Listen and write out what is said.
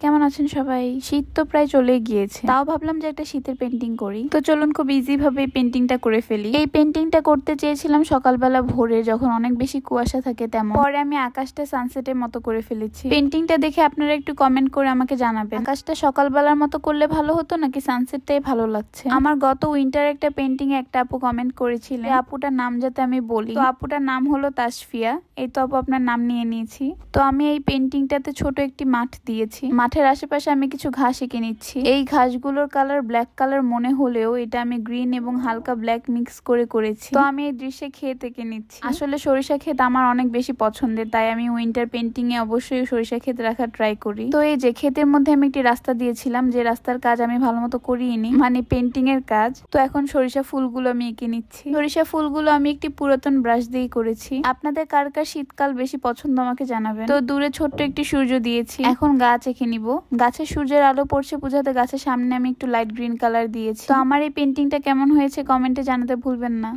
কেমন আছেন সবাই? শীত তো প্রায় চলে গিয়েছে, তাও ভাবলাম যে একটা শীতের পেন্টিং করি। তো চলুন খুব ইজি ভাবে পেন্টিংটা করে ফেলি। এই পেন্টিংটা করতে চেয়েছিলাম সকালবেলা ভোরে, যখন অনেক বেশি কুয়াশা থাকে তেমন। পরে আমি আকাশটা সানসেটের মতো করে ফেলেছি। পেন্টিংটা দেখে আপনারা একটু কমেন্ট করে আমাকে জানাবেন, আকাশটা সকালবেলার মতো করলে ভালো হতো নাকি সানসেটটাই ভালো লাগছে। আমার গত উইন্টার একটা পেন্টিং এ একটা আপু কমেন্ট করেছিলেন, আপুটার নাম যাতে আমি বলি। তো আপুটার নাম হলো তাসফিয়া। এই তো আপু আপনার নাম নিয়ে নিয়েছি। তো আমি এই পেন্টিংটাতে ছোট একটি মাঠ দিয়েছি। মাঠের আশেপাশে আমি কিছু ঘাস এঁকে নিচ্ছি। এই ঘাসগুলোর কালার ব্ল্যাক কালার মনে হলেও এটা আমি গ্রিন এবং হালকা ব্ল্যাক মিক্স করে করেছি। তো আমি এই দৃশ্যে ক্ষেত এঁকে নিচ্ছি। আসলে সরিষা ক্ষেত আমার অনেক বেশি পছন্দের, তাই আমি উইন্টার পেন্টিং এ অবশ্যই সরিষা ক্ষেত রাখার ট্রাই করি। তো এই যে ক্ষেতের মধ্যে আমি একটি রাস্তা দিয়েছিলাম, যে রাস্তার কাজ আমি ভালো মতো করিনি, মানে পেন্টিং এর কাজ। তো এখন সরিষা ফুলগুলো আমি এঁকে নিচ্ছি। সরিষা ফুলগুলো আমি একটি পুরাতন ব্রাশ দিয়ে করেছি। আপনাদের কার কার শীতকাল বেশি পছন্দ আমাকে জানাবেন। তো দূরে ছোট্ট একটি সূর্য দিয়েছি, এখন গাছ এঁকে নিব। গাছে সূর্যের আলো পড়ছে বোঝাতে গাছের সামনে আমি একটু লাইট গ্রিন কালার দিয়েছি। তো আমার এই পেন্টিংটা কেমন হয়েছে কমেন্টে জানাতে ভুলবেন না।